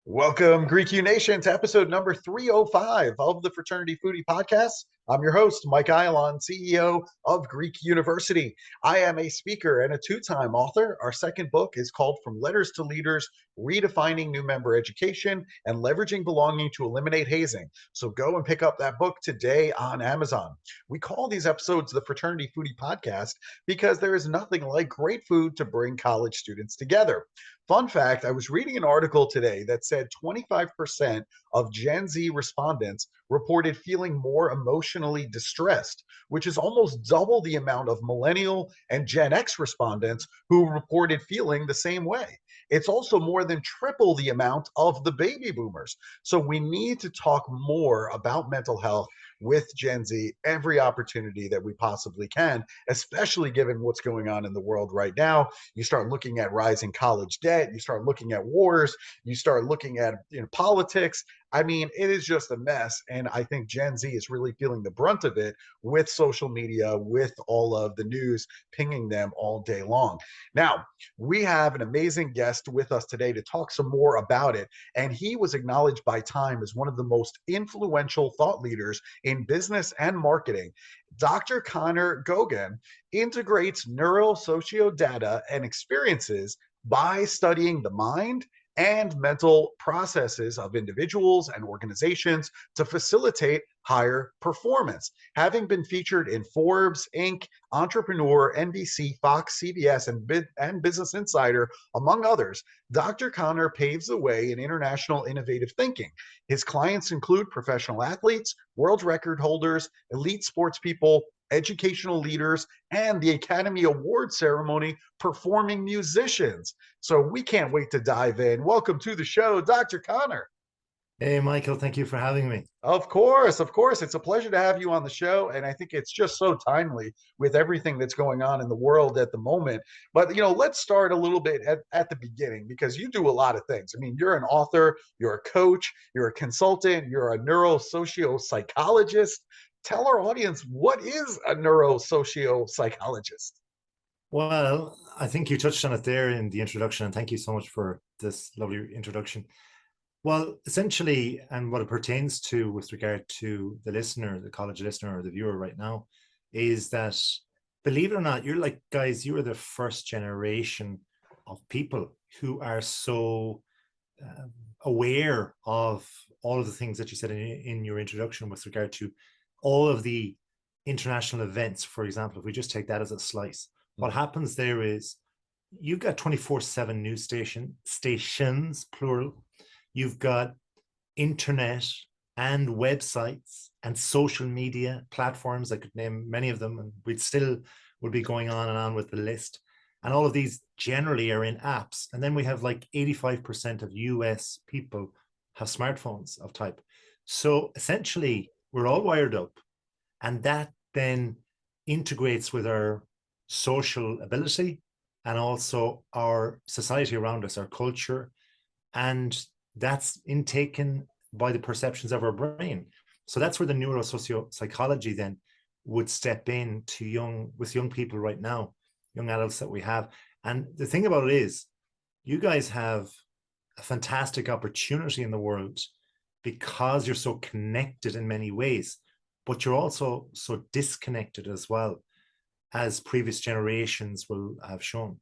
Welcome, Greek U Nation, to episode number 305 of the Fraternity Foodie Podcast. I'm your host, Mike Eilon, CEO of Greek University. I am a speaker and a two-time author. Our second book is called From Letters to Leaders, Redefining New Member Education and Leveraging Belonging to Eliminate Hazing. So go and pick up that book today on Amazon. We call these episodes the Fraternity Foodie Podcast because there is nothing like great food to bring college students together. Fun fact, I was reading an article today that said 25% of Gen Z respondents reported feeling more emotionally distressed, which is almost double the amount of millennial and Gen X respondents who reported feeling the same way. It's also more than triple the amount of the baby boomers. So we need to talk more about mental health with Gen Z every opportunity that we possibly can, especially given what's going on in the world right now. You start looking at rising college debt, you start looking at wars, you start looking at politics. I mean, it is just a mess. And I think Gen Z is really feeling the brunt of it with social media, with all of the news pinging them all day long. Now, we have an amazing guest with us today to talk some more about it. And he was acknowledged by Time as one of the most influential thought leaders in business and marketing. Dr. Conor Hogan integrates neuro-socio data and experiences by studying the mind and mental processes of individuals and organizations to facilitate higher performance. Having been featured in Forbes, Inc., Entrepreneur, NBC, Fox, CBS, and Business Insider, among others, Dr. Conor paves the way in international innovative thinking. His clients include professional athletes, world record holders, elite sports people, educational leaders, and the Academy Award ceremony performing musicians. So we can't wait to dive in. Welcome to the show, Dr. Conor. Hey, Michael, thank you for having me. Of course. It's a pleasure to have you on the show. And I think it's just so timely with everything that's going on in the world at the moment. But, let's start a little bit at the beginning, because you do a lot of things. I mean, you're an author, you're a coach, you're a consultant, you're a neuro-socio psychologist. Tell our audience, what is a neuro-socio psychologist? Well, I think you touched on it there in the introduction, and thank you so much for this lovely introduction. Well, essentially, and what it pertains to with regard to the listener, the college listener or the viewer right now, is that, believe it or not, you are the first generation of people who are so aware of all of the things that you said in your introduction with regard to all of the international events. For example, if we just take that as a slice, what happens there is you've got 24/7 news stations, plural. You've got internet and websites and social media platforms. I could name many of them, and would be going on and on with the list. And all of these generally are in apps. And then we have like 85% of US people have smartphones of type. So essentially, we're all wired up, and that then integrates with our social ability and also our society around us, our culture, and that's intaken by the perceptions of our brain. So that's where the neuro-socio psychology then would step in to with young people right now, young adults that we have. And the thing about it is, you guys have a fantastic opportunity in the world because you're so connected in many ways, but you're also so disconnected as well, as previous generations will have shown.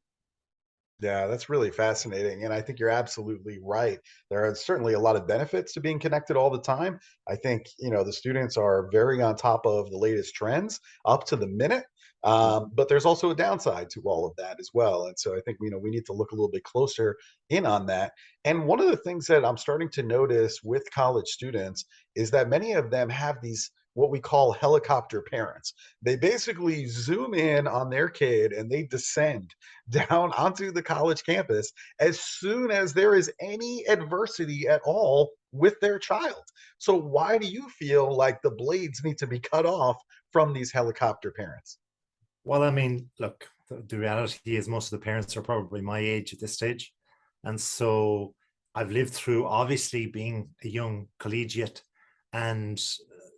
Yeah, that's really fascinating. And I think you're absolutely right. There are certainly a lot of benefits to being connected all the time. I think, the students are very on top of the latest trends up to the minute. But there's also a downside to all of that as well. And so I think, we need to look a little bit closer in on that. And one of the things that I'm starting to notice with college students is that many of them have these what we call helicopter parents. They basically zoom in on their kid and they descend down onto the college campus as soon as there is any adversity at all with their child. So why do you feel like the blades need to be cut off from these helicopter parents? Well, I mean, look, the reality is most of the parents are probably my age at this stage. And so I've lived through, obviously, being a young collegiate And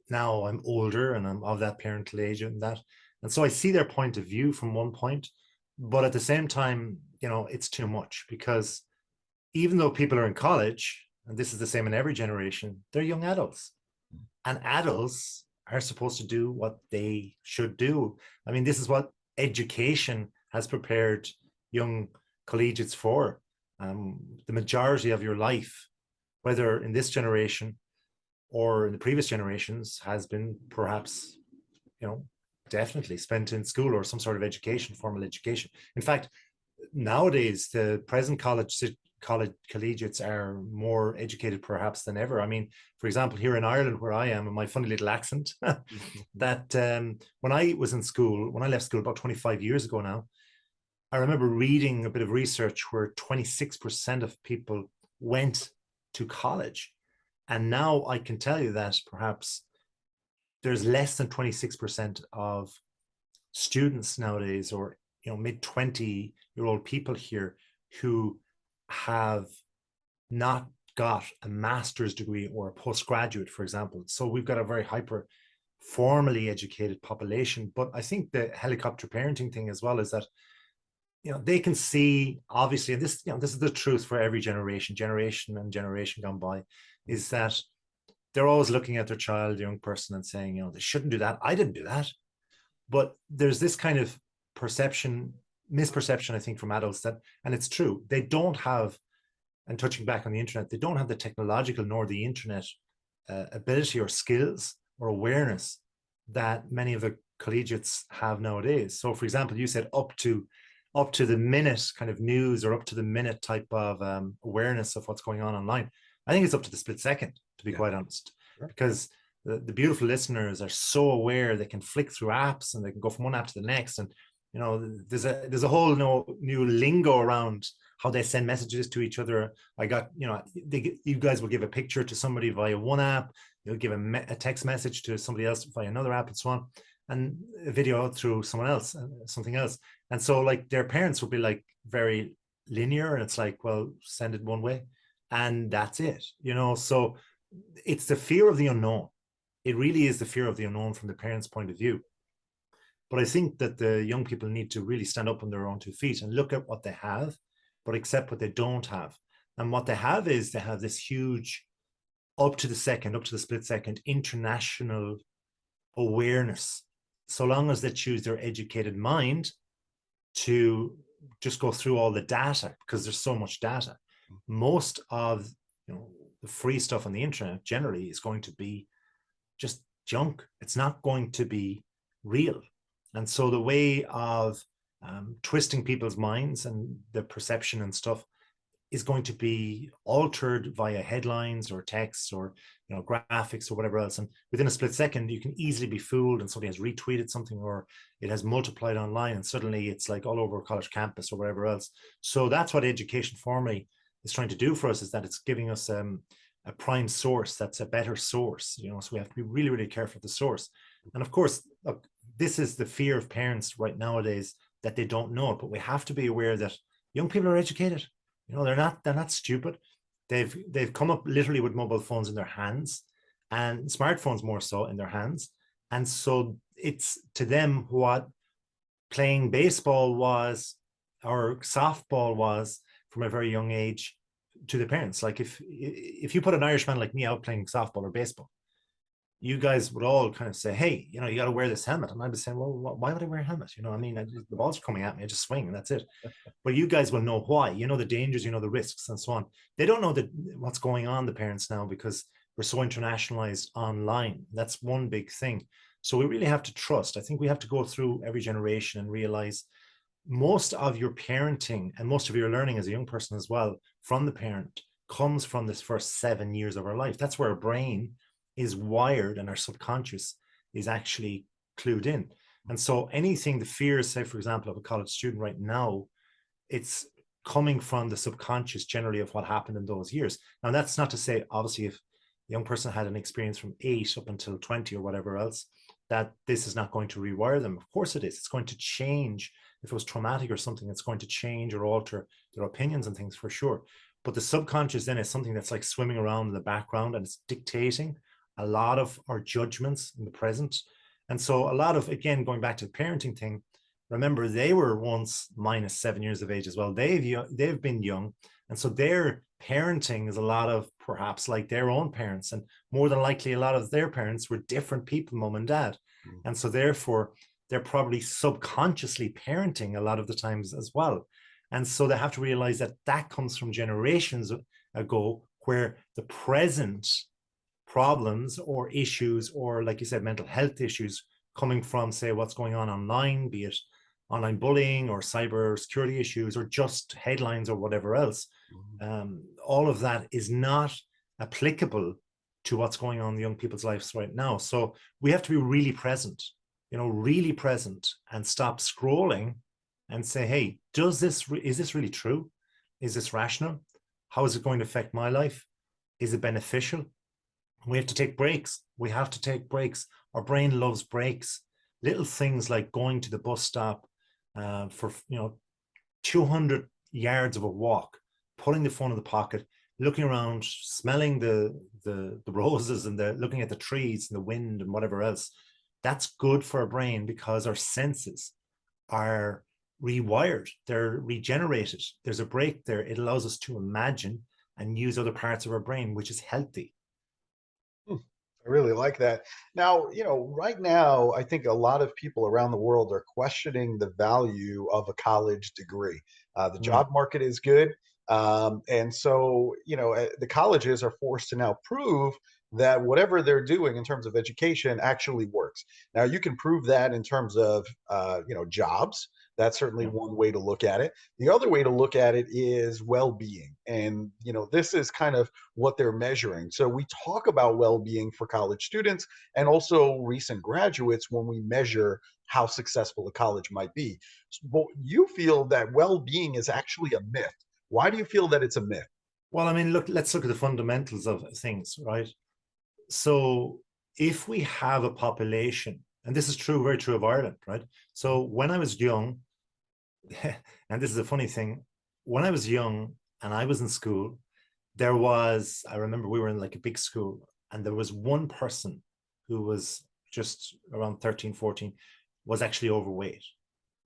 now I'm older and I'm of that parental age and that. And so I see their point of view from one point, but at the same time, it's too much, because even though people are in college, and this is the same in every generation, they're young adults. And adults are supposed to do what they should do. I mean, this is what education has prepared young collegiates for. The majority of your life, whether in this generation or in the previous generations, has been perhaps, definitely spent in school or some sort of education, formal education. In fact, nowadays, the present collegiates are more educated perhaps than ever. I mean, for example, here in Ireland, where I am, and my funny little accent, that when I was in school, when I left school about 25 years ago now, I remember reading a bit of research where 26% of people went to college. And now I can tell you that perhaps there's less than 26% of students nowadays, or mid 20-year-old people here, who have not got a master's degree or a postgraduate, for example. So we've got a very hyper formally educated population. But I think the helicopter parenting thing as well is that they can see, obviously, and this is the truth for every generation gone by, is that they're always looking at their child, the young person, and saying, they shouldn't do that. I didn't do that. But there's this kind of misperception, I think, from adults that, and it's true, they don't have, and touching back on the internet, they don't have the technological nor the internet ability or skills or awareness that many of the collegiates have nowadays. So, for example, you said up to the minute kind of news, or up to the minute type of awareness of what's going on online. I think it's up to the split second, to be quite honest, because the beautiful listeners are so aware. They can flick through apps and they can go from one app to the next. And, there's a whole new lingo around how they send messages to each other. I got, you guys will give a picture to somebody via one app. You'll give a text message to somebody else via another app, and so on, and a video through someone else, something else. And so, like, their parents will be like very linear, and it's like, well, send it one way and that's it, So it's the fear of the unknown. It really is the fear of the unknown from the parents' point of view. But I think that the young people need to really stand up on their own 2 feet and look at what they have, but accept what they don't have. And what they have is, they have this huge, up to the split second, international awareness. So long as they choose their educated mind to just go through all the data, because there's so much data. Most of the free stuff on the internet generally is going to be just junk. It's not going to be real. And so the way of twisting people's minds and the perception and stuff is going to be altered via headlines or texts or graphics or whatever else. And within a split second, you can easily be fooled, and somebody has retweeted something, or it has multiplied online, and suddenly it's like all over a college campus or whatever else. So that's what education formally is trying to do for us, is that it's giving us a prime source that's a better source. So we have to be really, really careful of the source. And of course, look, this is the fear of parents right nowadays, that they don't know it. But we have to be aware that young people are educated. They're not stupid. They've come up literally with mobile phones in their hands, and smartphones more so in their hands. And so it's to them what playing baseball was, or softball was, from a very young age, to the parents. Like, if you put an Irishman like me out playing softball or baseball, you guys would all kind of say, hey, you got to wear this helmet. And I'd be saying, well, why would I wear a helmet? The ball's coming at me, I just swing and that's it. But you guys will know why. The dangers, the risks, and so on. They don't know what's going on, the parents now, because we're so internationalized online. That's one big thing. So we really have to trust. I think we have to go through every generation and realize most of your parenting and most of your learning as a young person as well from the parent comes from this first 7 years of our life. That's where our brain is wired and our subconscious is actually clued in. And so anything, the fears, say, for example, of a college student right now, it's coming from the subconscious generally of what happened in those years. Now, that's not to say, obviously, if a young person had an experience from 8 up until 20 or whatever else, that this is not going to rewire them. Of course it is. It's going to change. If it was traumatic or something, it's going to change or alter their opinions and things, for sure. But the subconscious then is something that's like swimming around in the background, and it's dictating a lot of our judgments in the present. And so a lot of, again, going back to the parenting thing, remember they were once minus 7 years of age as well. They've been young. And so their parenting is a lot of perhaps like their own parents. And more than likely, a lot of their parents were different people, mom and dad. And so therefore, they're probably subconsciously parenting a lot of the times as well. And so they have to realize that that comes from generations ago, where the present problems or issues, or like you said, mental health issues coming from, say, what's going on online, be it online bullying or cyber security issues or just headlines or whatever else, all of that is not applicable to what's going on in young people's lives right now. So we have to be really present, really present, and stop scrolling and say, hey, is this really true? Is this rational? How is it going to affect my life? Is it beneficial? We have to take breaks. We have to take breaks. Our brain loves breaks. Little things like going to the bus stop for 200 yards of a walk, putting the phone in the pocket, looking around, smelling the roses and looking at the trees and the wind and whatever else. That's good for our brain because our senses are rewired. They're regenerated. There's a break there. It allows us to imagine and use other parts of our brain, which is healthy. I really like that. Now, right now, I think a lot of people around the world are questioning the value of a college degree. The job market is good. And so, the colleges are forced to now prove that whatever they're doing in terms of education actually works. Now, you can prove that in terms of, jobs. That's certainly one way to look at it. The other way to look at it is well-being. And, this is kind of what they're measuring. So we talk about well-being for college students and also recent graduates when we measure how successful a college might be. But you feel that well-being is actually a myth. Why do you feel that it's a myth? Well, I mean, let's look at the fundamentals of things, right? So if we have a population, and this is true, very true of Ireland, right? So when I was young, and this is a funny thing, when I was young and I was in school, I remember we were in like a big school, and there was one person who was just around 13, 14, was actually overweight.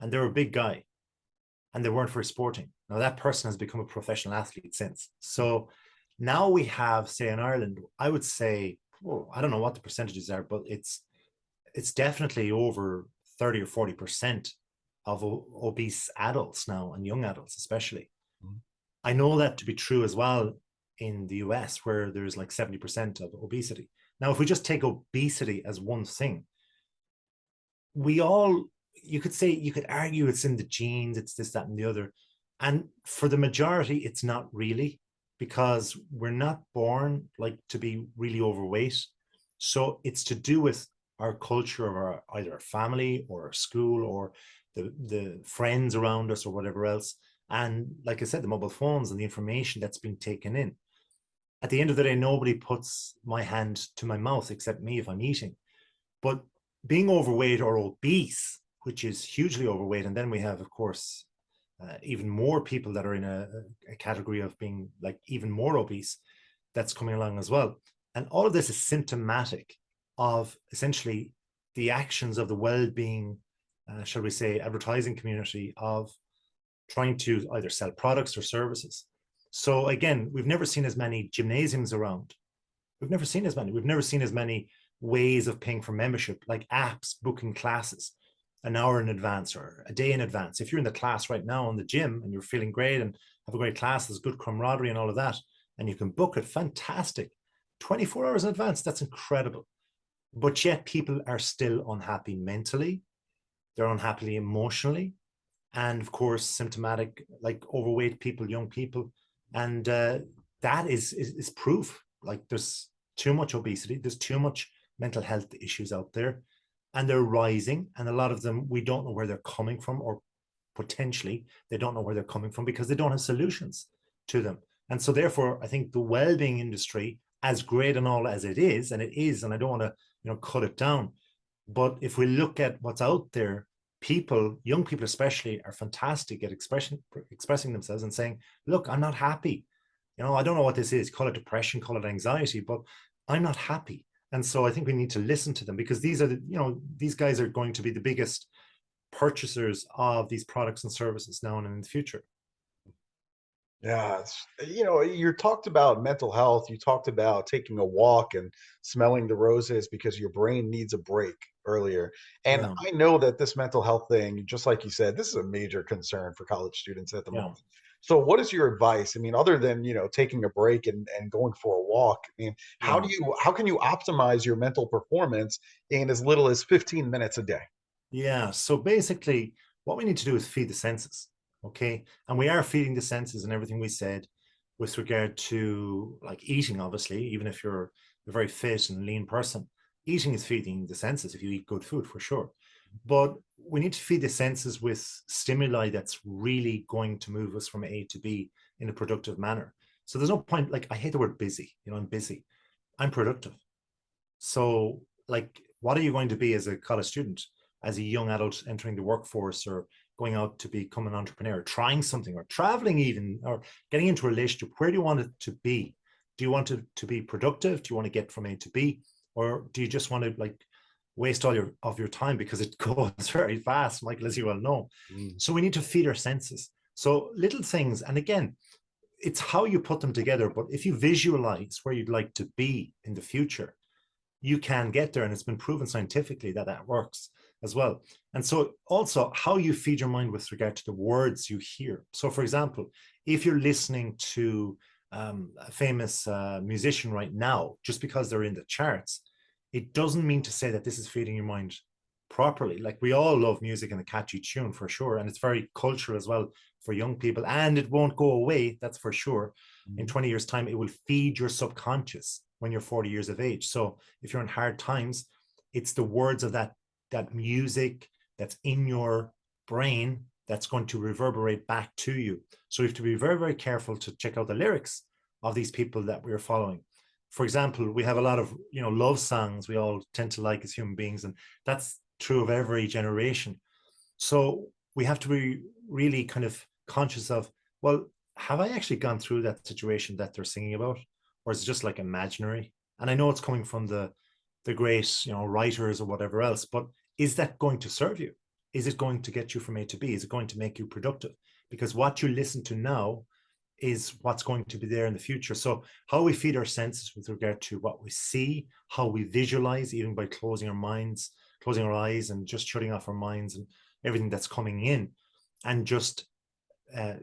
And they were a big guy, and they weren't very sporting. Now that person has become a professional athlete since. So now we have, say in Ireland, I would say, I don't know what the percentages are, but it's definitely over 30 or 40% of obese adults now, and young adults especially. I know that to be true as well in the US, where there's like 70% of obesity. Now, if we just take obesity as one thing, you could argue it's in the genes, it's this, that, and the other. And for the majority, it's not really, because we're not born like to be really overweight. So it's to do with our culture of either our family or our school or the friends around us or whatever else. And like I said, the mobile phones and the information that's been taken in. At the end of the day, nobody puts my hand to my mouth except me if I'm eating. But being overweight or obese, which is hugely overweight, and then we have, of course, even more people that are in a category of being like even more obese, that's coming along as well. And all of this is symptomatic of essentially the actions of the well-being, shall we say, advertising community of trying to either sell products or services. So again, we've never seen as many gymnasiums around. We've never seen as many ways of paying for membership, like apps, booking classes an hour in advance or a day in advance. If you're in the class right now in the gym and you're feeling great and have a great class, there's good camaraderie and all of that, and you can book it, fantastic. 24 hours in advance, that's incredible. But yet people are still unhappy mentally. They're unhappy emotionally. And of course, symptomatic, like overweight people, young people. And that is proof. Like there's too much obesity. There's too much mental health issues out there. And they're rising. And a lot of them, we don't know where they're coming from, or potentially they don't know where they're coming from because they don't have solutions to them. And so therefore, I think the well-being industry, as great and all as it is, and I don't want to cut it down, but if we look at what's out there, people, young people especially, are fantastic at expressing themselves and saying, look, I'm not happy. I don't know what this is. Call it depression, call it anxiety, but I'm not happy. And so I think we need to listen to them, because these are these guys are going to be the biggest purchasers of these products and services now and in the future. Yeah, you talked about mental health. You talked about taking a walk and smelling the roses because your brain needs a break earlier. And Yeah, I know that this mental health thing, just like you said, this is a major concern for college students at the yeah, moment. So what is your advice? I mean, other than, taking a break and going for a walk, I mean, yeah. how can you optimize your mental performance in as little as 15 minutes a day? Yeah. So basically, what we need to do is feed the senses. Okay. And we are feeding the senses and everything we said with regard to like eating, obviously, even if you're a very fit and lean person, eating is feeding the senses if you eat good food for sure. But we need to feed the senses with stimuli that's really going to move us from A to B in a productive manner. So there's no point, like, I hate the word busy. I'm busy. I'm productive. So, like, what are you going to be as a college student, as a young adult entering the workforce, or going out to become an entrepreneur, trying something, or traveling, even, or getting into a relationship? Where do you want it to be? Do you want it to be productive? Do you want to get from A to B, or do you just want to like waste all your time because it goes very fast, Michael, as you well know? Mm. So we need to feed our senses. So little things, and again, it's how you put them together. But if you visualize where you'd like to be in the future, you can get there. And it's been proven scientifically that that works as well. And so also how you feed your mind with regard to the words you hear. So for example, if you're listening to a famous musician right now, just because they're in the charts, it doesn't mean to say that this is feeding your mind properly. Like, we all love music and a catchy tune for sure. And it's very cultural as well for young people. And it won't go away, that's for sure. In 20 years' time, it will feed your subconscious when you're 40 years of age. So if you're in hard times, it's the words of that music that's in your brain that's going to reverberate back to you. So you have to be very, very careful to check out the lyrics of these people that we're following. For example, we have a lot of love songs we all tend to like as human beings, and that's true of every generation. So we have to be really kind of conscious of, well, have I actually gone through that situation that they're singing about, or is it just like imaginary? And I know it's coming from the great writers or whatever else, but is that going to serve you? Is it going to get you from A to B? Is it going to make you productive? Because what you listen to now is what's going to be there in the future. So how we feed our senses with regard to what we see, how we visualize, even by closing our eyes and just shutting off our minds and everything that's coming in, and just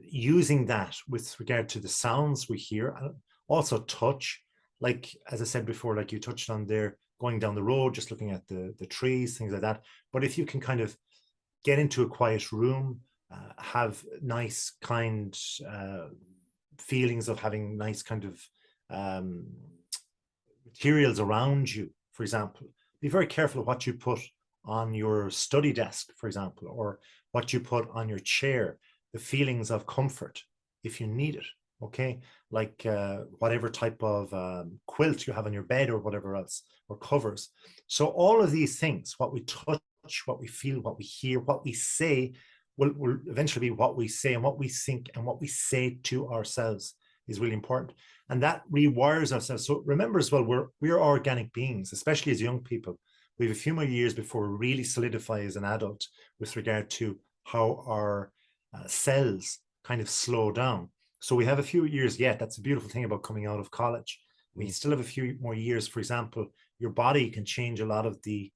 using that with regard to the sounds we hear, and also touch. Like, as I said before, like you touched on there, going down the road, just looking at the trees, things like that. But if you can kind of get into a quiet room, have nice kind feelings of having nice kind of um, materials around you, for example, be very careful of what you put on your study desk, for example, or what you put on your chair, the feelings of comfort if you need it. Okay, like whatever type of quilt you have on your bed or whatever else, or covers. So all of these things, what we touch, what we feel, what we hear, what we say, will eventually be what we say, and what we think and what we say to ourselves is really important. And that rewires ourselves. So remember as well, we're organic beings, especially as young people. We have a few more years before we really solidify as an adult with regard to how our cells kind of slow down. So we have a few years yet. That's a beautiful thing about coming out of college. We still have a few more years. For example, your body can change a lot of the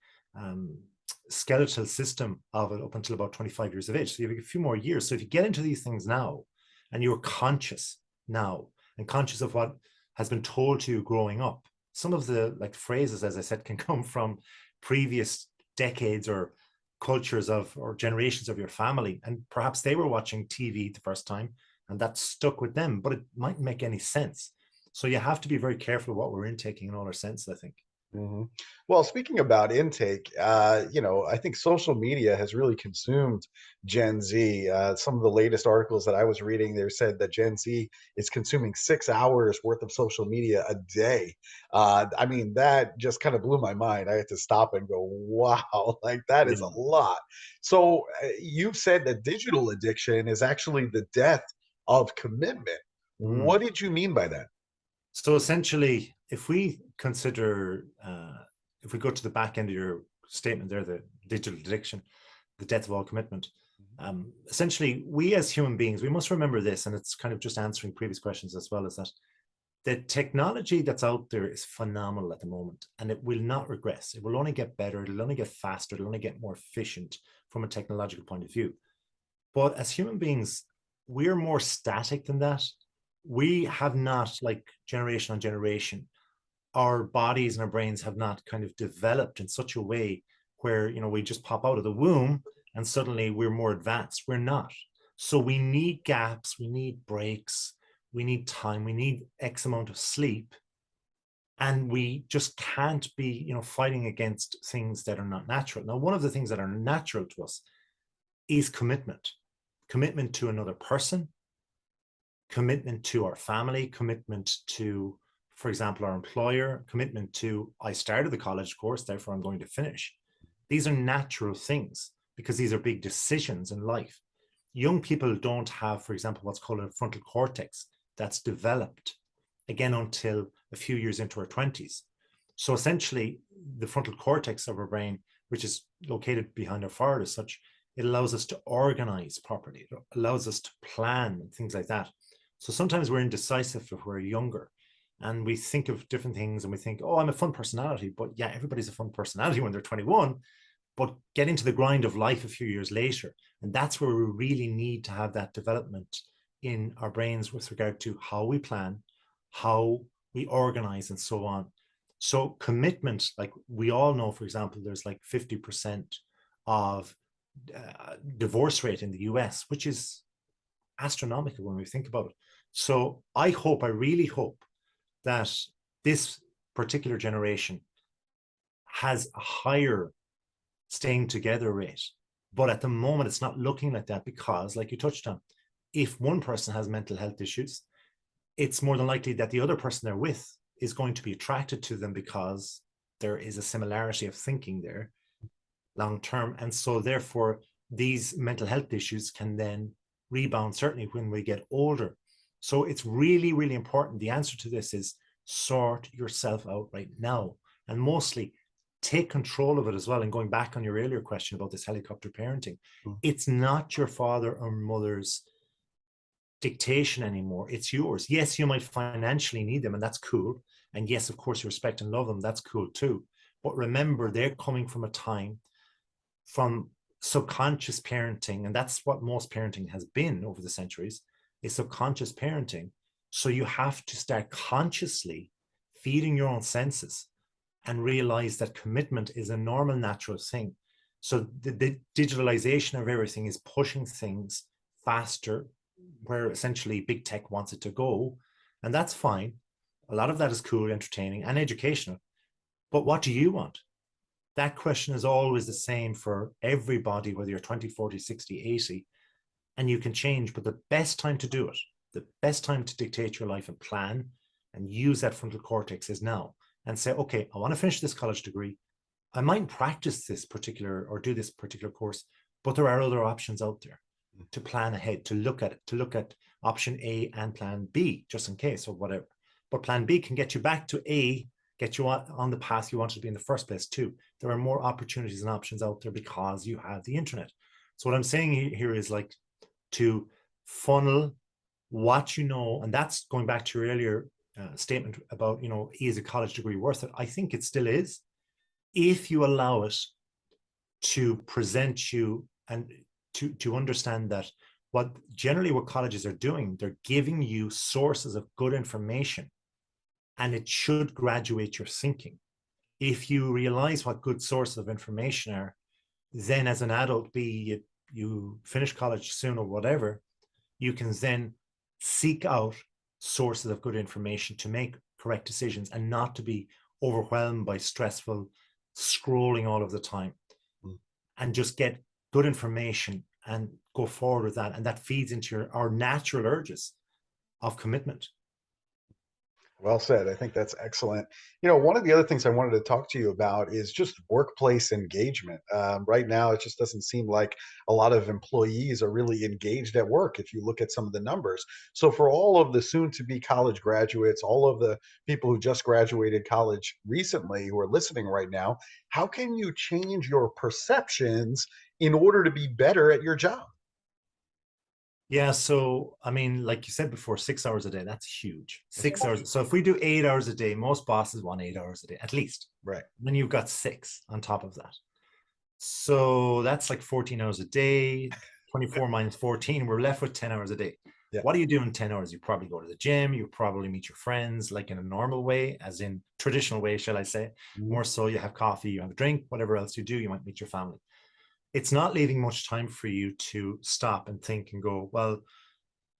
skeletal system of it up until about 25 years of age. So you have a few more years. So if you get into these things now, and you're conscious now, and conscious of what has been told to you growing up, some of the like phrases, as I said, can come from previous decades or cultures of or generations of your family, and perhaps they were watching TV the first time and that stuck with them, but it mightn't make any sense. So you have to be very careful of what we're intaking in all our senses, I think. hmm Well, speaking about intake, I think social media has really consumed Gen Z. Some of the latest articles that I was reading, they said that Gen Z is consuming 6 hours worth of social media a day. I mean, that just kind of blew my mind. I had to stop and go, wow, like that is Yeah. a lot. So you've said that digital addiction is actually the death of commitment. Mm. What did you mean by that? So essentially, if we consider if we go to the back end of your statement there, the digital addiction, the death of all commitment, essentially, we as human beings, we must remember this, and it's kind of just answering previous questions as well, is that the technology that's out there is phenomenal at the moment, and it will not regress. It will only get better. It'll only get faster. It'll only get more efficient from a technological point of view. But as human beings, we're more static than that. We have not, like generation on generation, our bodies and our brains have not kind of developed in such a way where, you know, we just pop out of the womb and suddenly we're more advanced. We're not. So we need gaps, we need breaks, we need time, we need X amount of sleep. And we just can't be, you know, fighting against things that are not natural. Now, one of the things that are natural to us is commitment. Commitment to another person, commitment to our family, commitment to, for example, our employer, commitment to, I started the college course, therefore I'm going to finish. These are natural things because these are big decisions in life. Young people don't have, for example, what's called a frontal cortex that's developed, again, until a few years into our 20s. So essentially, the frontal cortex of our brain, which is located behind our forehead as such, it allows us to organize properly. It allows us to plan and things like that. So sometimes we're indecisive if we're younger and we think of different things and we think, oh, I'm a fun personality. But yeah, everybody's a fun personality when they're 21, but get into the grind of life a few years later. And that's where we really need to have that development in our brains with regard to how we plan, how we organize, and so on. So commitment, like we all know, for example, there's like 50% of divorce rate in the US, which is astronomical when we think about it. So I really hope that this particular generation has a higher staying together rate. But at the moment, it's not looking like that because, like you touched on, if one person has mental health issues, it's more than likely that the other person they're with is going to be attracted to them because there is a similarity of thinking there long term. And so therefore, these mental health issues can then rebound, certainly when we get older. So it's really, really important. The answer to this is sort yourself out right now. And mostly take control of it as well. And going back on your earlier question about this helicopter parenting, it's not your father or mother's dictation anymore. It's yours. Yes, you might financially need them, and that's cool. And yes, of course, you respect and love them. That's cool too. But remember, they're coming from a time from subconscious parenting, and that's what most parenting has been over the centuries, is subconscious parenting. So you have to start consciously feeding your own senses and realize that commitment is a normal, natural thing. So the digitalization of everything is pushing things faster, where essentially big tech wants it to go, and that's fine. A lot of that is cool, entertaining, and educational. But what do you want? That question is always the same for everybody, whether you're 20, 40, 60, 80, and you can change. But the best time to do it, the best time to dictate your life and plan and use that frontal cortex is now, and say, okay, I want to finish this college degree. I might practice this particular or do this particular course, but there are other options out there to plan ahead, to look at option A and plan B, just in case or whatever. But plan B can get you back to A, get you on the path you wanted to be in the first place too. There are more opportunities and options out there because you have the internet. So what I'm saying here is like to funnel what you know, and that's going back to your earlier statement about, you know, is a college degree worth it? I think it still is, if you allow it to present you and to understand that what colleges are doing, they're giving you sources of good information, and it should graduate your thinking. If you realize what good sources of information are, then as an adult, be you finish college soon or whatever, you can then seek out sources of good information to make correct decisions and not to be overwhelmed by stressful scrolling all of the time, and just get good information and go forward with that. And that feeds into our natural urges of commitment. Well said. I think that's excellent. One of the other things I wanted to talk to you about is just workplace engagement. Right now, it just doesn't seem like a lot of employees are really engaged at work if you look at some of the numbers. So, for all of the soon to be college graduates, all of the people who just graduated college recently who are listening right now, how can you change your perceptions in order to be better at your job? Yeah, so I mean, like you said before, 6 hours a day, that's huge. That's 6 hours. So if we do 8 hours a day, most bosses want 8 hours a day, at least. right. Then you've got six on top of that. So that's like 14 hours a day, 24 minus 14. We're left with 10 hours a day. Yeah. What do you do in 10 hours? You probably go to the gym, you probably meet your friends, like in a normal way, as in traditional way, shall I say. Mhm. More so, you have coffee, you have a drink, whatever else you do, you might meet your family. It's not leaving much time for you to stop and think and go, well,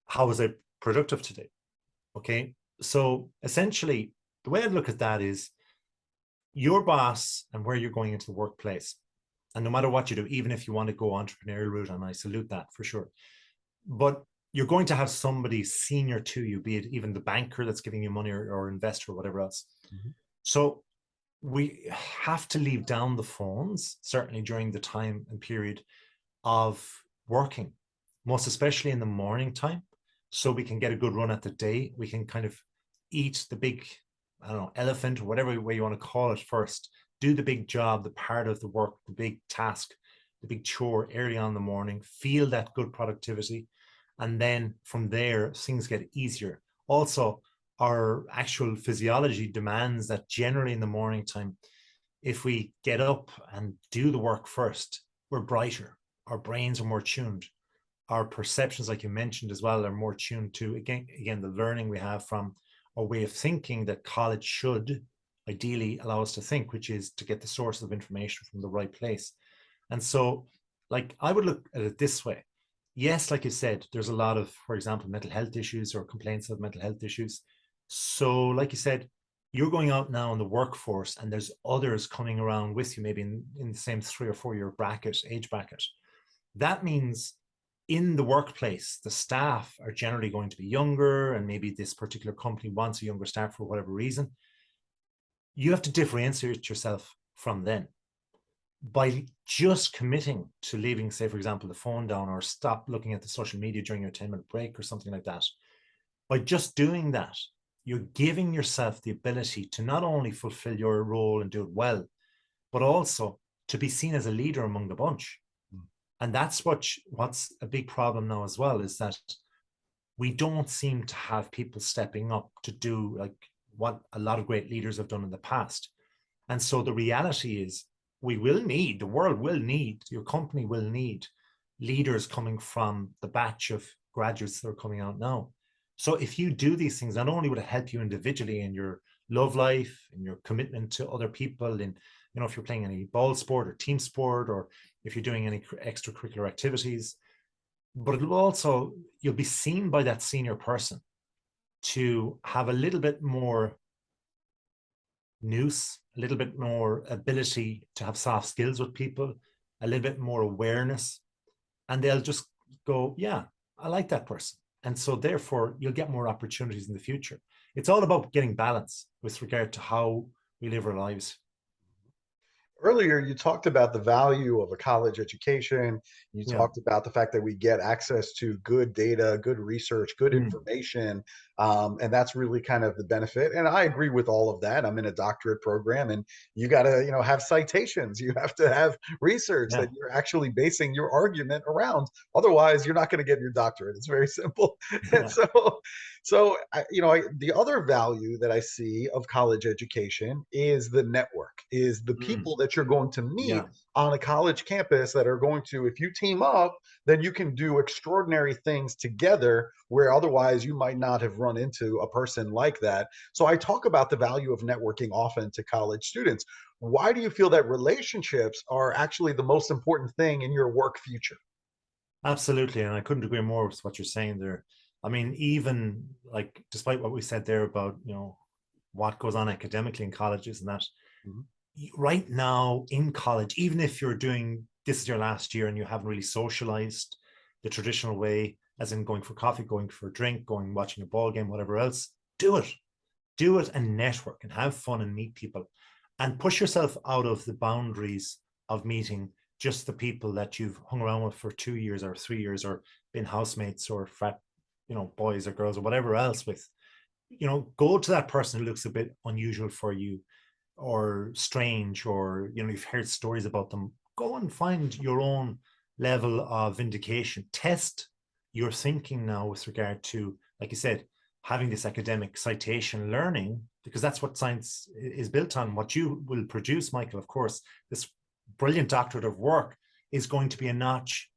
how was I productive today? Okay. So essentially, the way I look at that is your boss and where you're going into the workplace. And no matter what you do, even if you want to go entrepreneurial route, and I salute that for sure, but you're going to have somebody senior to you, be it even the banker that's giving you money or investor or whatever else. Mhm. So we have to leave down the phones, certainly during the time and period of working, most especially in the morning time, so we can get a good run at the day. We can kind of eat the big, I don't know, elephant or whatever way you want to call it first, do the big job, the part of the work, the big task, the big chore early on in the morning, feel that good productivity. And then from there, things get easier. Also, our actual physiology demands that generally in the morning time, if we get up and do the work first, we're brighter. Our brains are more tuned. Our perceptions, like you mentioned as well, are more tuned to again the learning we have from our way of thinking that college should ideally allow us to think, which is to get the source of information from the right place. And so, like I would look at it this way. Yes, like you said, there's a lot of, for example, mental health issues or complaints of mental health issues. So, like you said, you're going out now in the workforce and there's others coming around with you, maybe in the same 3 or 4 year bracket, age bracket. That means in the workplace, the staff are generally going to be younger, and maybe this particular company wants a younger staff for whatever reason. You have to differentiate yourself from them by just committing to leaving, say, for example, the phone down or stop looking at the social media during your 10-minute break or something like that. By just doing that, you're giving yourself the ability to not only fulfill your role and do it well, but also to be seen as a leader among the bunch. And that's what's a big problem now as well, is that we don't seem to have people stepping up to do like what a lot of great leaders have done in the past. And so the reality is the world will need, your company will need leaders coming from the batch of graduates that are coming out now. So if you do these things, not only would it help you individually in your love life and your commitment to other people, in, if you're playing any ball sport or team sport, or if you're doing any extracurricular activities, but it'll also, you'll be seen by that senior person to have a little bit more nous, a little bit more ability to have soft skills with people, a little bit more awareness, and they'll just go, yeah, I like that person. And so therefore you'll get more opportunities in the future. It's all about getting balance with regard to how we live our lives. Earlier, you talked about the value of a college education. You Yeah. talked about the fact that we get access to good data, good research, good Mm. information. And that's really kind of the benefit. And I agree with all of that. I'm in a doctorate program, and you got to, have citations. You have to have research Yeah. that you're actually basing your argument around. Otherwise, you're not going to get your doctorate. It's very simple. And Yeah. the other value that I see of college education is the network, is the Mm. people that you're going to meet Yeah. on a college campus that are going to, if you team up, then you can do extraordinary things together where otherwise you might not have run into a person like that. So I talk about the value of networking often to college students. Why do you feel that relationships are actually the most important thing in your work future? Absolutely. And I couldn't agree more with what you're saying there. I mean, even like, despite what we said there about, what goes on academically in colleges and that, Mhm. right now in college, even if you're doing, this is your last year and you haven't really socialized the traditional way, as in going for coffee, going for a drink, going watching a ball game, whatever else, do it. do it and network and have fun and meet people, and push yourself out of the boundaries of meeting just the people that you've hung around with for 2 years or 3 years, or been housemates or frat, boys or girls or whatever else with. Go to that person who looks a bit unusual for you or strange, or you've heard stories about them. Go and find your own level of vindication. Test your thinking now with regard to, like you said, having this academic citation learning, because that's what science is built on. What you will produce, Michael, of course, this brilliant doctorate of work is going to be a notch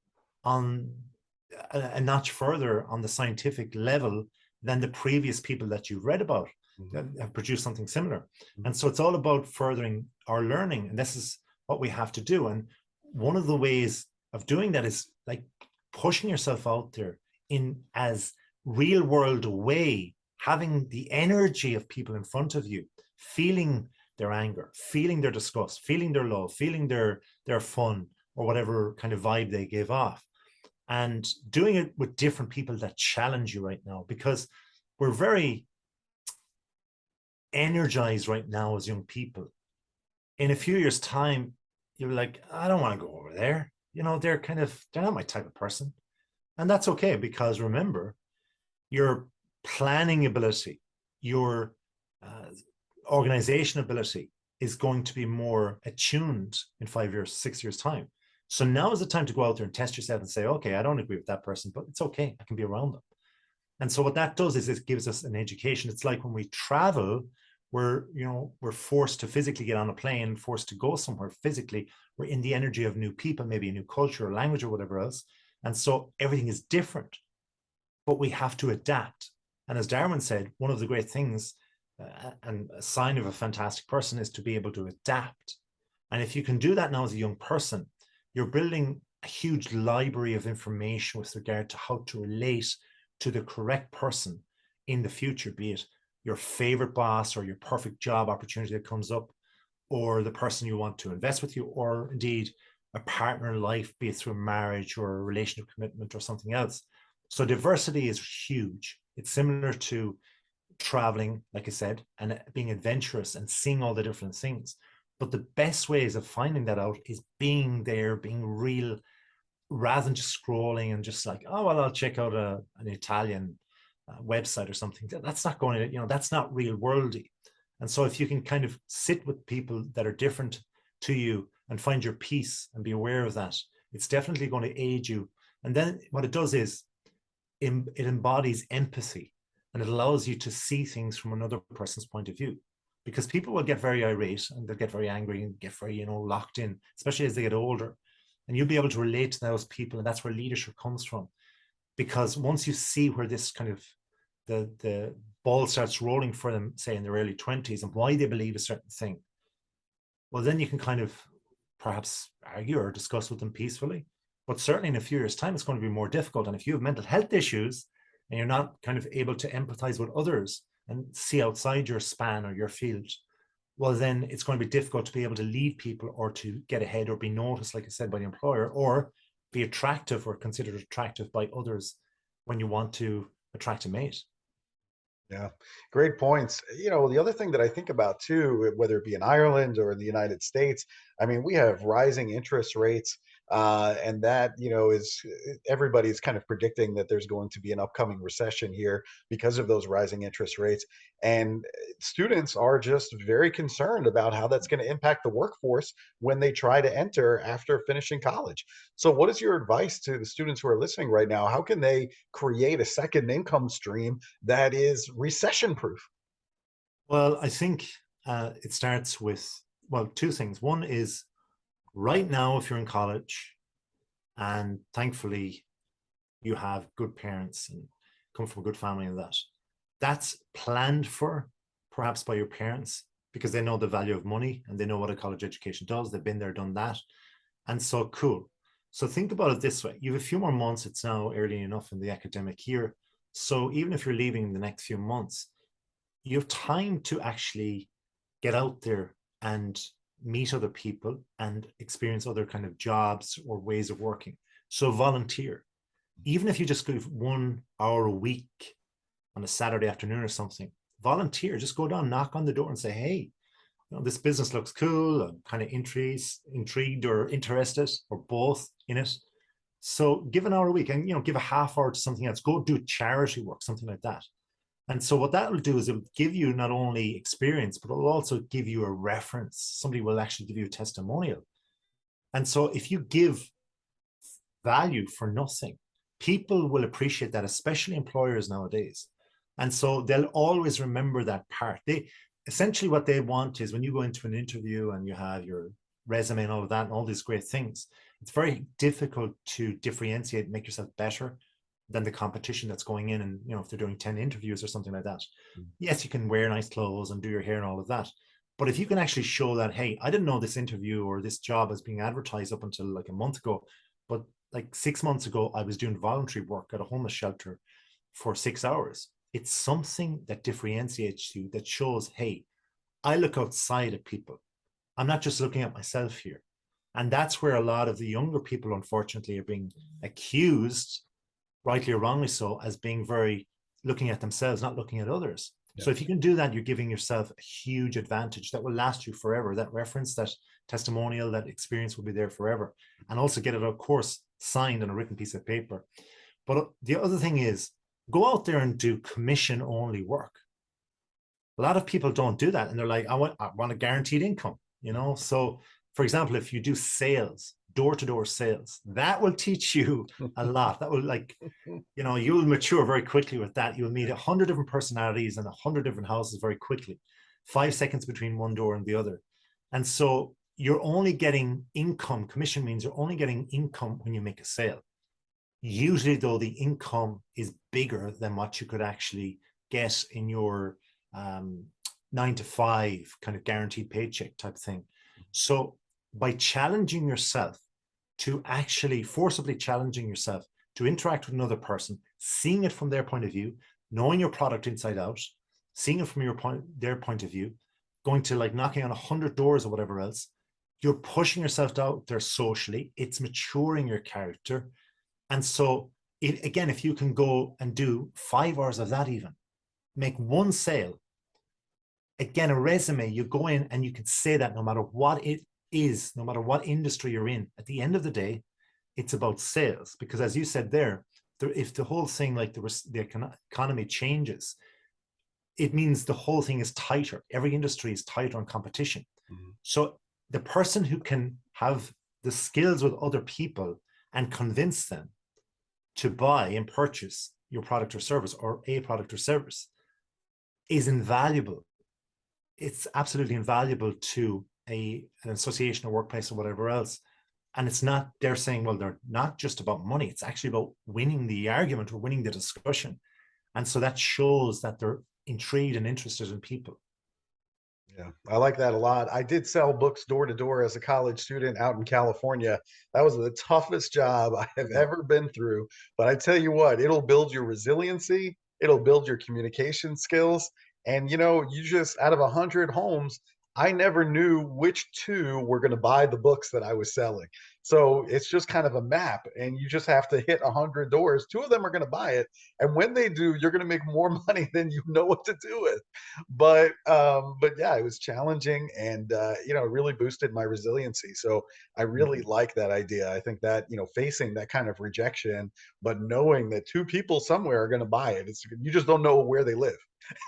further on the scientific level than the previous people that you've read about that have produced something similar. And so it's all about furthering our learning, and this is what we have to do. And one of the ways of doing that is like pushing yourself out there in as real world way, having the energy of people in front of you, feeling their anger, feeling their disgust, feeling their love, feeling their fun, or whatever kind of vibe they give off, and doing it with different people that challenge you right now, because we're very energized right now as young people. In a few years' time, you're like, I don't want to go over there. They're not my type of person. And that's okay, because remember, your planning ability, your organization ability is going to be more attuned in 5 years, 6 years' time. So now is the time to go out there and test yourself and say, okay, I don't agree with that person, but it's okay, I can be around them. And so what that does is it gives us an education. It's like when we travel, we're forced to physically get on a plane, forced to go somewhere physically. We're in the energy of new people, maybe a new culture or language or whatever else. And so everything is different, but we have to adapt. And as Darwin said, one of the great things and a sign of a fantastic person is to be able to adapt. And if you can do that now as a young person, you're building a huge library of information with regard to how to relate to the correct person in the future, be it your favorite boss or your perfect job opportunity that comes up, or the person you want to invest with you, or indeed a partner in life, be it through marriage or a relationship commitment or something else. So diversity is huge. It's similar to traveling, like I said, and being adventurous and seeing all the different things. But the best ways of finding that out is being there, being real, rather than just scrolling and just like, oh, well, I'll check out an Italian website or something. That's not going to, that's not real worldy. And so if you can kind of sit with people that are different to you and find your peace and be aware of that, it's definitely going to aid you. And then what it does is it embodies empathy, and it allows you to see things from another person's point of view, because people will get very irate and they'll get very angry and get very, locked in, especially as they get older. And you'll be able to relate to those people. And that's where leadership comes from. Because once you see where this kind of the ball starts rolling for them, say in their early 20s, and why they believe a certain thing, well, then you can kind of perhaps argue or discuss with them peacefully. But certainly in a few years' time, it's going to be more difficult. And if you have mental health issues and you're not kind of able to empathize with others and see outside your span or your field, well, then it's going to be difficult to be able to lead people or to get ahead or be noticed, like I said, by the employer, or be attractive or considered attractive by others when you want to attract a mate. Yeah, great points. The other thing that I think about too, whether it be in Ireland or in the United States, I mean, we have rising interest rates, and that, is everybody's kind of predicting that there's going to be an upcoming recession here because of those rising interest rates. And students are just very concerned about how that's going to impact the workforce when they try to enter after finishing college. So what is your advice to the students who are listening right now? How can they create a second income stream that is recession proof? Well, I think it starts with, well, two things. One is right now, if you're in college, and thankfully you have good parents and come from a good family, and that's planned for perhaps by your parents, because they know the value of money and they know what a college education does. They've been there, done that. And so cool. So think about it this way. You have a few more months. It's now early enough in the academic year. So even if you're leaving in the next few months, you have time to actually get out there and meet other people and experience other kind of jobs or ways of working. So volunteer. Even if you just give 1 hour a week on a Saturday afternoon or something, volunteer, just go down, knock on the door and say, hey, this business looks cool. I'm kind of intrigued or interested or both in it. So give an hour a week and, give a half hour to something else. Go do charity work, something like that. And so what that will do is it will give you not only experience, but it will also give you a reference. Somebody will actually give you a testimonial. And so if you give value for nothing, people will appreciate that, especially employers nowadays. And so they'll always remember that part. Essentially what they want is when you go into an interview and you have your resume and all of that and all these great things, it's very difficult to differentiate and make yourself better than the competition that's going in. And, if they're doing 10 interviews or something like that, yes, you can wear nice clothes and do your hair and all of that. But if you can actually show that, hey, I didn't know this interview or this job is being advertised up until like a month ago, but like 6 months ago, I was doing voluntary work at a homeless shelter for 6 hours. It's something that differentiates you, that shows, hey, I look outside at people. I'm not just looking at myself here. And that's where a lot of the younger people, unfortunately, are being accused, rightly or wrongly so, as being very looking at themselves, not looking at others. Yeah. So if you can do that, you're giving yourself a huge advantage that will last you forever. That reference, that testimonial, that experience will be there forever. And also get it, of course, signed on a written piece of paper. But the other thing is, go out there and do commission only work. A lot of people don't do that. And they're like, I want a guaranteed income, So for example, if you do sales, door-to-door sales, that will teach you a lot. That will you'll mature very quickly with that. You'll meet 100 different personalities and 100 different houses very quickly. 5 seconds between one door and the other. And so you're only getting income. Commission means you're only getting income when you make a sale. Usually, though, the income is bigger than what you could actually get in your 9 to 5 kind of guaranteed paycheck type thing. So by challenging yourself to actually forcibly challenging yourself to interact with another person, seeing it from their point of view, knowing your product inside out, seeing it from their point of view, going to like knocking on 100 doors or whatever else, you're pushing yourself out there socially. It's maturing your character. And so again, if you can go and do 5 hours of that, even make one sale, again, a resume, you go in and you can say that no matter what it is, no matter what industry you're in, at the end of the day, it's about sales. Because as you said there, if the whole thing, like the economy changes, it means the whole thing is tighter. Every industry is tighter on competition. Mm-hmm. So the person who can have the skills with other people and convince them to buy and purchase your product or service, or a product or service, is invaluable. It's absolutely invaluable to an association or workplace or whatever else. And it's not, they're saying, well, they're not just about money. It's actually about winning the argument or winning the discussion. And so that shows that they're intrigued and interested in people. Yeah, I like that a lot. I did sell books door to door as a college student out in California. That was the toughest job I have ever been through. But I tell you what, it'll build your resiliency. It'll build your communication skills. And, you just, out of 100 homes, I never knew which 2 were going to buy the books that I was selling. So it's just kind of a map, and you just have to hit 100 doors. 2 of them are going to buy it. And when they do, you're going to make more money than you know what to do with. But yeah, it was challenging, and, it really boosted my resiliency. So I really like that idea. I think that, facing that kind of rejection, but knowing that 2 people somewhere are going to buy it, you just don't know where they live.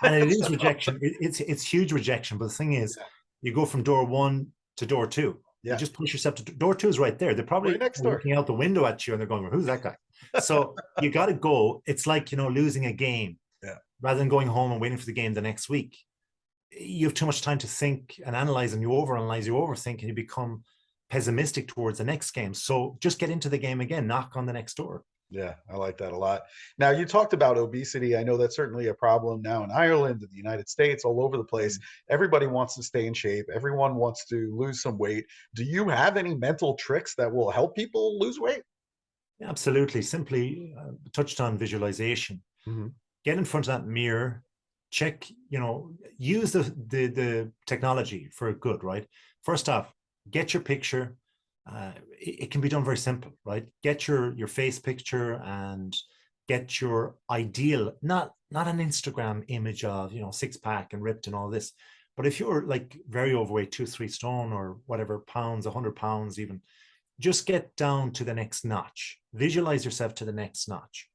And it is rejection. It's huge rejection. But the thing is, you go from door 1 to door 2. Yeah. You just push yourself to door 2 is right there. They're probably right looking out the window at you and they're going, well, who's that guy? So you got to go. It's like, losing a game. Yeah. Rather than going home and waiting for the game the next week. You have too much time to think and analyze, and you overanalyze, you overthink, and you become pessimistic towards the next game. So just get into the game again, knock on the next door. Yeah, I like that a lot. Now, you talked about obesity. I know that's certainly a problem now in Ireland, in the United States, all over the place. Everybody wants to stay in shape. Everyone wants to lose some weight. Do you have any mental tricks that will help people lose weight? Absolutely. Simply touched on visualization. Mm-hmm. Get in front of that mirror, check, use the technology for good, right? First off, get your picture. It can be done very simple, right? Get your face picture and get your ideal, not an Instagram image of, six pack and ripped and all this, but if you're like very overweight, 2-3 stone or whatever pounds, 100 pounds even, just get down to the next notch. Visualize yourself to the next notch.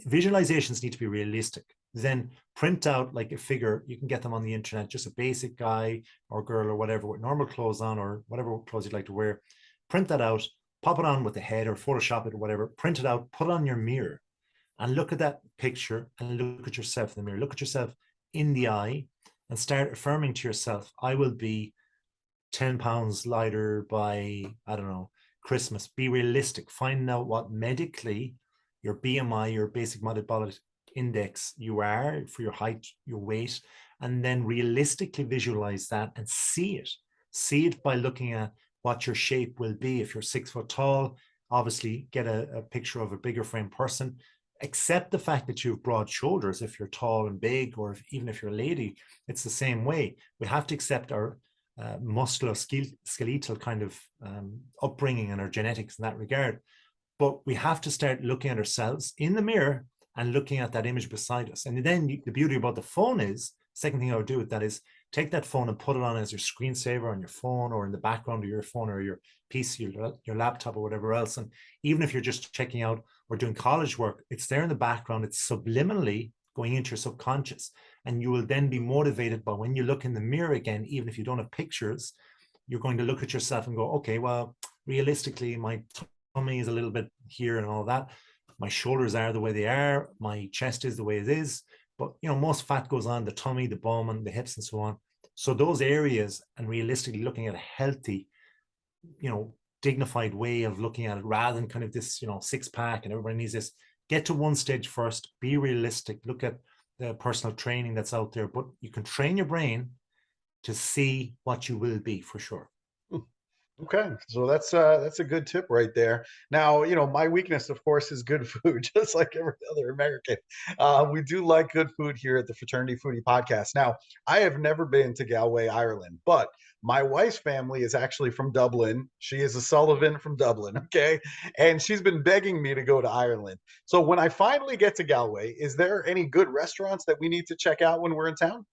Visualizations need to be realistic. Then print out like a figure. You can get them on the internet, just a basic guy or girl or whatever with normal clothes on or whatever clothes you'd like to wear. Print that out, pop it on with the head or Photoshop it or whatever, print it out, put it on your mirror and look at that picture and look at yourself in the mirror. Look at yourself in the eye and start affirming to yourself, I will be 10 pounds lighter by, I don't know, Christmas. Be realistic. Find out what medically your BMI, your basic metabolic index you are for your height, your weight, and then realistically visualize that and see it. See it by looking at what your shape will be. If you're 6 foot tall, obviously get a picture of a bigger frame person. Accept the fact that you have broad shoulders if you're tall and big, or even if you're a lady, it's the same way. We have to accept our musculoskeletal kind of upbringing and our genetics in that regard. But we have to start looking at ourselves in the mirror and looking at that image beside us. And then the beauty about the phone is, second thing I would do with that is take that phone and put it on as your screensaver on your phone or in the background of your phone or your PC, your laptop or whatever else. And even if you're just checking out or doing college work, it's there in the background. It's subliminally going into your subconscious. And you will then be motivated by when you look in the mirror again, even if you don't have pictures, you're going to look at yourself and go, okay, well, realistically, my tummy is a little bit here and all that. My shoulders are the way they are. My chest is the way it is. But, most fat goes on the tummy, the bum, and the hips and so on. So those areas, and realistically looking at a healthy, dignified way of looking at it rather than kind of this, six pack and everybody needs this. Get to one stage first, be realistic, look at the personal training that's out there, but you can train your brain to see what you will be for sure. Okay, so that's a good tip right there. Now, my weakness, of course, is good food, just like every other American. We do like good food here at the Fraternity Foodie Podcast. Now, I have never been to Galway, Ireland, but my wife's family is actually from Dublin. She is a Sullivan from Dublin, okay? And she's been begging me to go to Ireland. So when I finally get to Galway, is there any good restaurants that we need to check out when we're in town?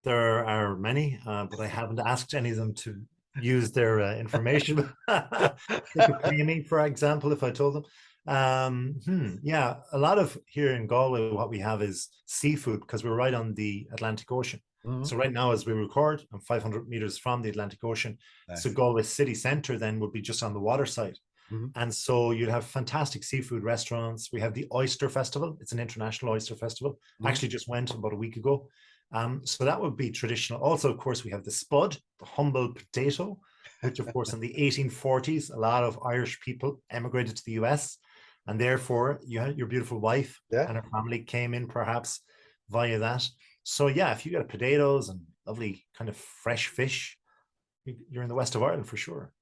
There are many, but I haven't asked any of them to use their information. They could pay me, for example, if I told them. Yeah, a lot of here in Galway, what we have is seafood because we're right on the Atlantic Ocean. Mm-hmm. So right now, as we record, I'm 500 meters from the Atlantic Ocean. Nice. So Galway city centre then would be just on the water side. Mm-hmm. And so you'd have fantastic seafood restaurants. We have the Oyster Festival. It's an international oyster festival. Mm-hmm. Actually just went about a week ago. So that would be traditional. Also, of course, we have the spud, the humble potato, which, of course, in the 1840s, a lot of Irish people emigrated to the US. And therefore, you had your beautiful wife and her family came in perhaps via that. So, yeah, if you got potatoes and lovely kind of fresh fish, you're in the west of Ireland for sure.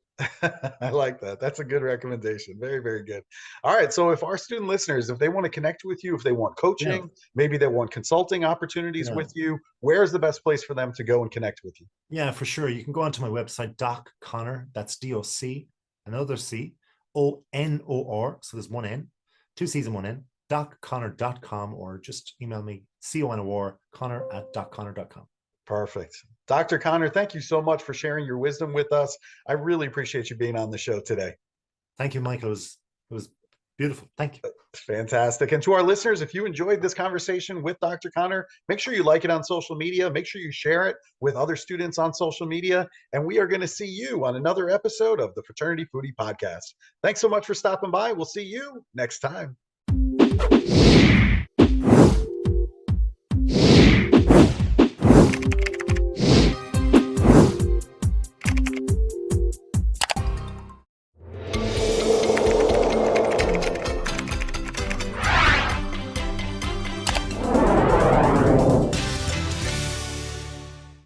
I like that. That's a good recommendation. Very, very good. All right. So if our student listeners, if they want to connect with you, if they want coaching, maybe they want consulting opportunities with you, where's the best place for them to go and connect with you? Yeah, for sure. You can go onto my website, Doc Conor, that's DOC, another C, ONOR. So there's one N, two C's and one N, docconor.com, or just email me, CONOR, Conor@docconor.com. Perfect. Dr. Conor, thank you so much for sharing your wisdom with us. I really appreciate you being on the show today. Thank you, Michael. It was beautiful. Thank you. Fantastic. And to our listeners, if you enjoyed this conversation with Dr. Conor, make sure you like it on social media. Make sure you share it with other students on social media. And we are going to see you on another episode of the Fraternity Foodie Podcast. Thanks so much for stopping by. We'll see you next time.